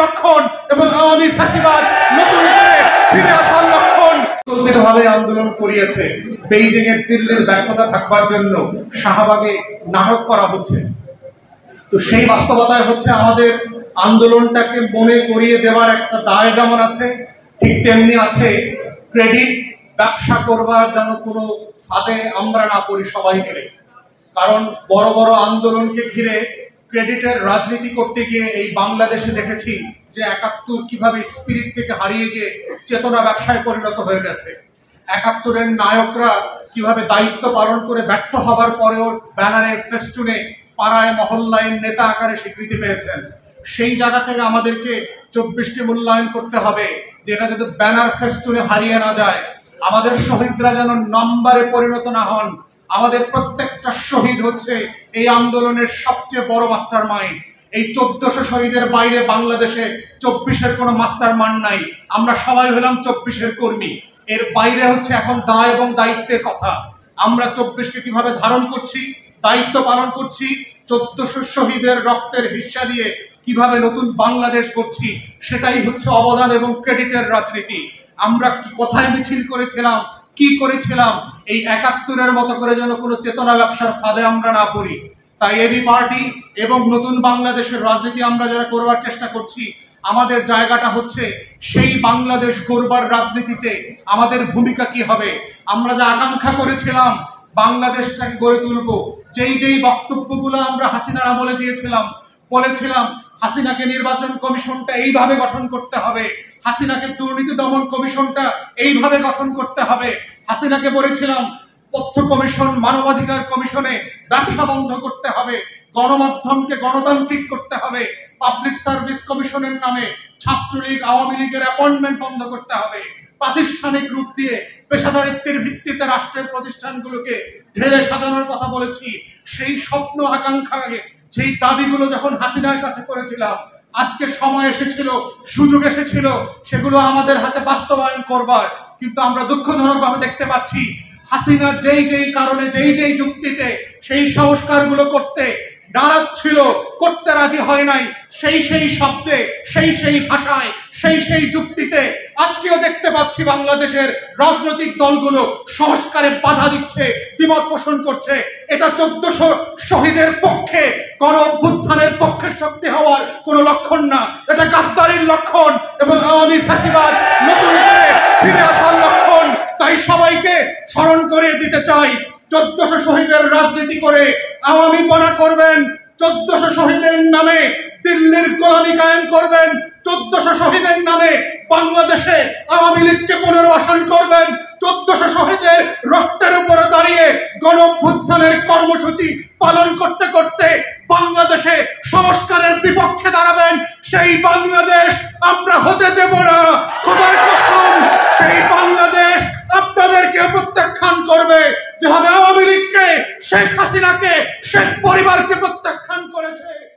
লক্ষণ এবং আওয়ামী ফ্যাসিবাদ নতুন করে ফিরে আসার লক্ষণ। কল্পিতভাবে আন্দোলন করিয়েছে, বেইজিং এর দিল্লির ব্যর্থতা থাকবার জন্য শাহবাগে নাটক করা হচ্ছে। তো সেই বাস্তবতায় হচ্ছে আমাদের আন্দোলনটাকে মনে করিয়ে দেওয়ার একটা দায় যেমন আছে, ঠিক তেমনি আছে ক্রেডিট ব্যবসা করবার যেন কোনো ফাঁদে আমরা না পড়ি সবাই মিলে। কারণ বড় বড় আন্দোলনকে ঘিরে ক্রেডিটের রাজনীতি করতে গিয়ে এই বাংলাদেশে দেখেছি যে ৭১ কিভাবে স্পিরিট থেকে হারিয়ে গিয়ে চেতনা ব্যবসায় পরিণত হয়ে গেছে। ৭১-এর নায়করা কিভাবে দায়িত্ব পালন করে ব্যর্থ হবার পরেও ব্যানারে ফেস্টুনে পাড়ায় মহল্লায় নেতা আকারে স্বীকৃতি পেয়েছেন। সেই জায়গা থেকে আমাদেরকে ২৪কে মূল্যায়ন করতে হবে, যেটা যদি ব্যানার ফেস্টুনে হারিয়ে না যায়। আমাদের শহীদরা যেন নম্বরে পরিণত না হন। আমাদের প্রত্যেকটা শহীদ হচ্ছে এই আন্দোলনের সবচেয়ে বড় মাস্টার মাইন্ড। এই ১৪০০ শহীদের বাইরে বাংলাদেশে ২৪-এর কোনো মাস্টার মাইন্ড নাই। আমরা সবাই হলাম ২৪-এর কর্মী। এর বাইরে হচ্ছে এখন দায় এবং দায়িত্বের কথা। আমরা ২৪কে কিভাবে ধারণ করছি, দায়িত্ব পালন করছি, ১৪০০ শহীদের রক্তের হিস্সা দিয়ে কিভাবে নতুন বাংলাদেশ করছি, সেটাই হচ্ছে অবদান এবং ক্রেডিটের রাজনীতি। আমরা কোথায় মিছিল করেছিলাম, কি করেছিলাম, এই ৭১-এর মতো করে যেন কোনো চেতনা ব্যবসার ফাঁদে আমরা না পড়ি। তাই এবি পার্টি এবং নতুন বাংলাদেশের রাজনীতি আমরা যারা করবার চেষ্টা করছি, আমাদের জায়গাটা হচ্ছে সেই বাংলাদেশ গড়বার রাজনীতিতে আমাদের ভূমিকা কি হবে। আমরা যা আকাঙ্ক্ষা করেছিলাম বাংলাদেশটাকে গড়ে তুলব, যেই বক্তব্যগুলো আমরা হাসিনার আমলে দিয়েছিলাম, বলেছিলাম হাসিনাকে নির্বাচন কমিশনটা এইভাবে গঠন করতে হবে, হাসিনাকে দুর্নীতি দমন কমিশনটা এইভাবে গঠন করতে হবে, হাসিনাকে বলেছিলাম তথ্য কমিশন, মানবাধিকার কমিশনে ব্যবসা বন্ধ করতে হবে, গণমাধ্যমকে গণতান্ত্রিক করতে হবে, পাবলিক সার্ভিস কমিশনের নামে ছাত্রলীগ আওয়ামী লীগের অ্যাপয়েন্টমেন্ট বন্ধ করতে হবে, প্রাতিষ্ঠানিক রূপ দিয়ে পেশাদারিত্বের ভিত্তিতে রাষ্ট্রের প্রতিষ্ঠানগুলোকে ঢেলে সাজানোর কথা বলেছি। সেই স্বপ্ন আকাঙ্ক্ষাকে, সেই দাবিগুলো যখন হাসিনার কাছে করেছিলাম, আজকে সময় এসেছিল, সুযোগ এসেছিল সেগুলো আমাদের হাতে বাস্তবায়ন করবার। কিন্তু আমরা দুঃখজনকভাবে দেখতে পাচ্ছি হাসিনা যেই কারণে যেই যুক্তিতে সেই সংস্কারগুলো করতে নারাজ ছিল, করতে রাজি হয় নাই, সেই শব্দে, সেই ভাষায়, সেই যুক্তিতে আজকেও দেখতে পাচ্ছি বাংলাদেশের রাজনৈতিক দলগুলো সংস্কারে বাধা দিচ্ছে, দ্বিমত পোষণ করছে। এটা ১৪০০ শহীদের পক্ষে, গণ অভ্যুত্থানের পক্ষে শক্তি হওয়ার কোনো লক্ষণ না, এটা গাদ্দারির লক্ষণ এবং আওয়ামী ফ্যাসিবাদ নতুন করে ফিরে আসার লক্ষণ। তাই সবাইকে স্মরণ করিয়ে দিতে চাই, ১৪০০ শহীদের রাজনীতি করে আওয়ামীপনা করবেন, ১৪০০ শহীদের নামে দিল্লির গোলামি কায়েম করবেন, ১৪০০ শহীদের নামে বাংলাদেশে আওয়ামী লীগকে পুনর্বাসন করবেন, ১৪০০ শহীদের রক্তের উপরে দাঁড়িয়ে গণ অভ্যুত্থানের কর্মসূচি পালন করতে করতে বাংলাদেশে সংস্কারের বিপক্ষে দাঁড়াবেন। সেই বাংলাদেশ আমরা হতে দেব না, খোদার কসম। সেই বাংলাদেশ আপনাদেরকে প্রত্যাখ্যান করবে, যেভাবে আওয়ামী লীগকে, শেখ হাসিনাকে, শেখ পরিবারকে